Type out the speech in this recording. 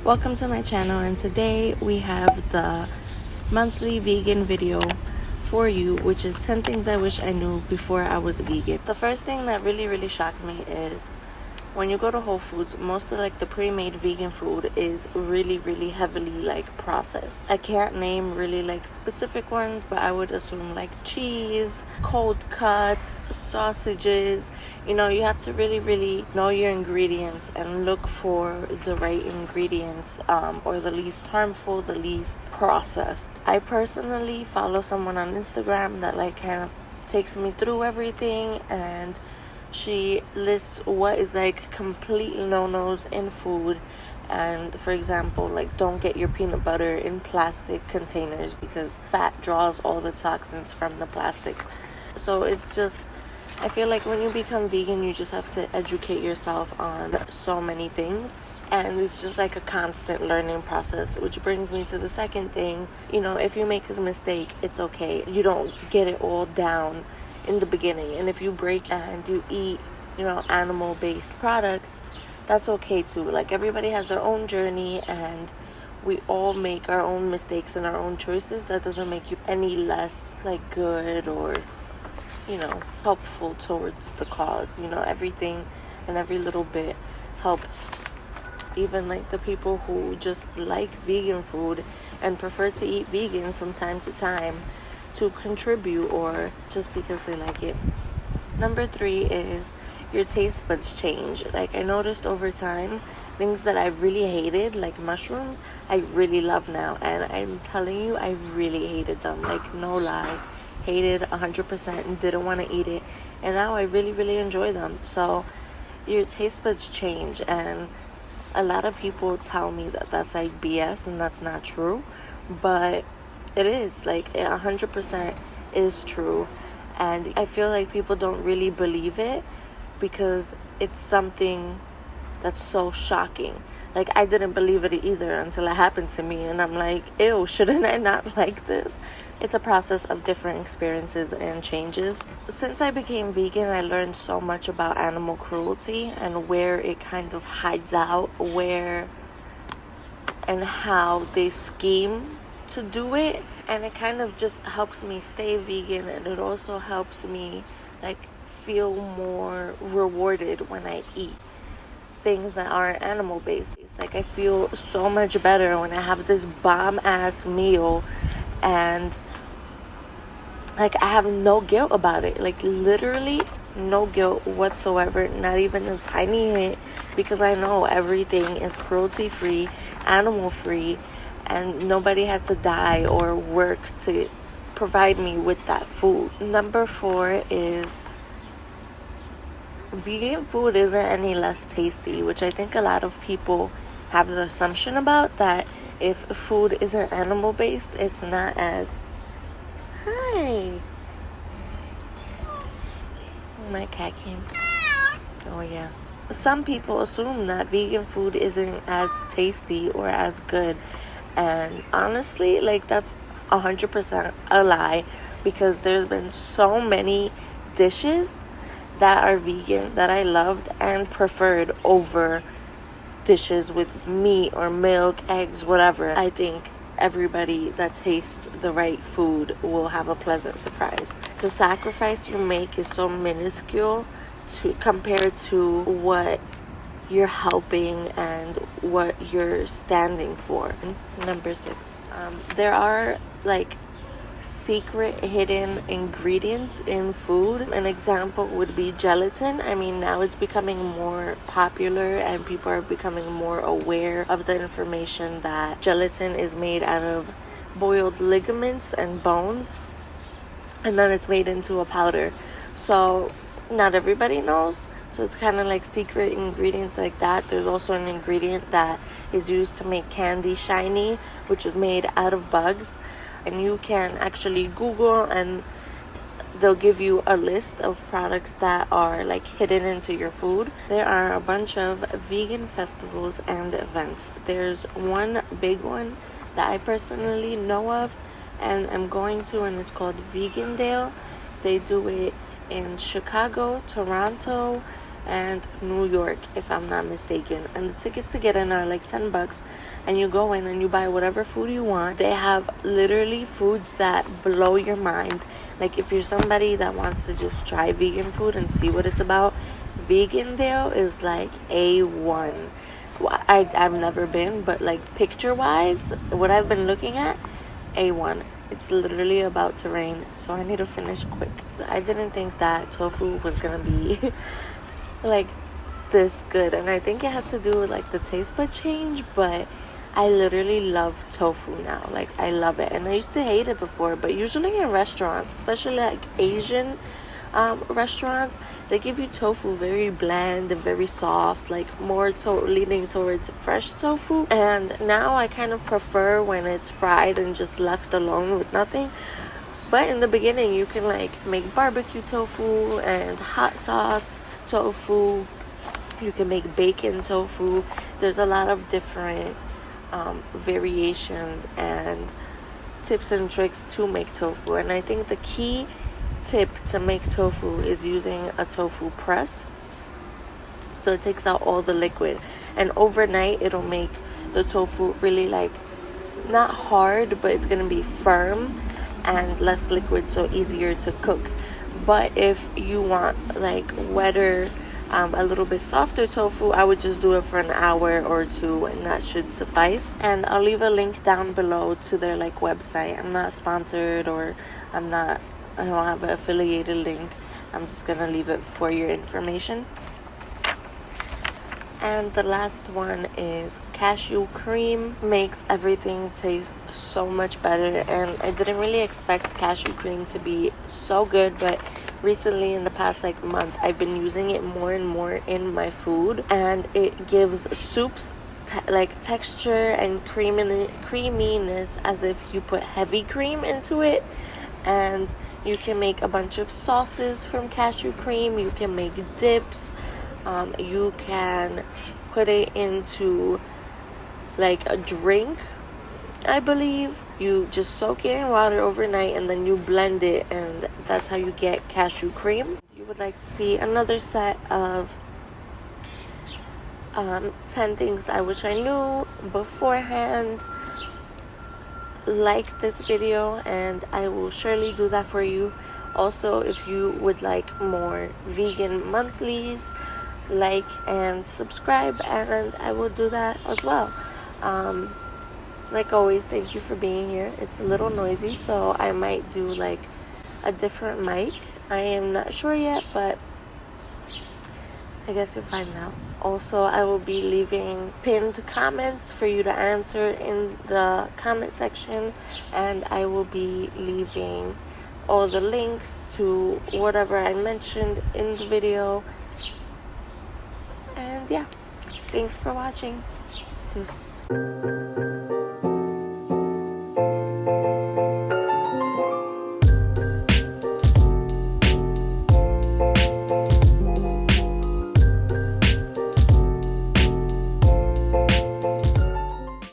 Welcome to my channel, and today we have the monthly vegan video for you, which is 10 things I wish I knew before I was vegan. The first thing that really shocked me is when you go to Whole Foods, most of the pre-made vegan food is really heavily processed. I can't name really specific ones, but I would assume cheese, cold cuts, sausages. You have to really know your ingredients and look for the right ingredients, or the least harmful, the least processed. I personally follow someone on Instagram that kind of takes me through everything, and she lists what is complete no-nos in food. And for example, don't get your peanut butter in plastic containers because fat draws all the toxins from the plastic. So it's just, I feel when you become vegan, you just have to educate yourself on so many things, and it's just a constant learning process. Which brings me to the second thing. If you make a mistake, it's okay. You don't get it all down in the beginning, and if you break and you eat animal-based products, that's okay too. Everybody has their own journey, and we all make our own mistakes and our own choices. That doesn't make you any less good or helpful towards the cause. Everything and every little bit helps. Even the people who just like vegan food and prefer to eat vegan from time to time to contribute, or just because they like it. Number 3 is your taste buds change. I noticed over time, things that I really hated, like mushrooms, I really love now. And I'm telling you, I really hated them. No lie. Hated 100% and didn't want to eat it. And now I really enjoy them. So your taste buds change. And a lot of people tell me that that's BS and that's not true. But it is. 100% is true. And I feel people don't really believe it because it's something that's so shocking. I didn't believe it either until it happened to me, and I'm ew, shouldn't I not like this? It's a process of different experiences and changes. Since I became vegan, I learned so much about animal cruelty and where it kind of hides out, where and how they scheme to do it. And it kind of just helps me stay vegan, and it also helps me feel more rewarded when I eat things that aren't animal based. I feel so much better when I have this bomb ass meal, and I have no guilt about it. Literally no guilt whatsoever, not even a tiny hint, because I know everything is cruelty free, animal free, and nobody had to die or work to provide me with that food. Number 4 is vegan food isn't any less tasty, which I think a lot of people have the assumption about, that if food isn't animal based, it's not as... Hi! My cat came. Oh yeah. Some people assume that vegan food isn't as tasty or as good. And honestly, that's 100% a lie, because there's been so many dishes that are vegan that I loved and preferred over dishes with meat or milk, eggs, whatever. I think everybody that tastes the right food will have a pleasant surprise. The sacrifice you make is so minuscule compared to what you're helping and what you're standing for. Number 6, there are secret hidden ingredients in food. An example would be gelatin. I mean, now it's becoming more popular and people are becoming more aware of the information that gelatin is made out of boiled ligaments and bones, and then it's made into a powder. So not everybody knows. So it's kind of secret ingredients like that. There's also an ingredient that is used to make candy shiny, which is made out of bugs. And you can actually Google, and they'll give you a list of products that are hidden into your food. There are a bunch of vegan festivals and events. There's one big one that I personally know of and I'm going to, and it's called Vegan Dale. They do it in Chicago, Toronto, and New York, if I'm not mistaken. And the tickets to get in are like $10, and you go in and you buy whatever food you want. They have literally foods that blow your mind. Like if you're somebody that wants to just try vegan food and see what it's about, vegan there is like A1. I've never been, but like picture wise, what I've been looking at, A1. It's literally about to rain, so I need to finish quick. I didn't think that tofu was gonna be like this good, and I think it has to do with like the taste bud change, but I literally love tofu now. Like I love it, and I used to hate it before, but usually in restaurants, especially like Asian restaurants, they give you tofu very bland and very soft, like more leaning towards fresh tofu. And now I kind of prefer when it's fried and just left alone with nothing. But in the beginning, you can like make barbecue tofu and hot sauce tofu. You can make bacon tofu. There's a lot of different variations and tips and tricks to make tofu. And I think the key tip to make tofu is using a tofu press, so it takes out all the liquid, and overnight it'll make the tofu really like not hard, but it's gonna be firm and less liquid, so easier to cook. But if you want like wetter, a little bit softer tofu, I would just do it for an hour or two, and that should suffice. And I'll leave a link down below to their like website. I'm not sponsored, or I don't have an affiliated link. I'm just gonna leave it for your information. And the last one is cashew cream. Makes everything taste so much better, and I didn't really expect cashew cream to be so good, but recently in the past like month, I've been using it more and more in my food, and it gives soups like texture and creaminess as if you put heavy cream into it. And you can make a bunch of sauces from cashew cream. You can make dips. You can put it into like a drink, I believe. You just soak it in water overnight, and then you blend it, and that's how you get cashew cream. You would like to see another set of 10 things I wish I knew beforehand, like this video, and I will surely do that for you. Also, if you would like more vegan monthlies, like and subscribe, and I will do that as well. Like always, thank you for being here. It's a little noisy, so I might do like a different mic. I am not sure yet, but I guess you'll find out. Also, I will be leaving pinned comments for you to answer in the comment section, and I will be leaving all the links to whatever I mentioned in the video. And yeah, thanks for watching. Deuces.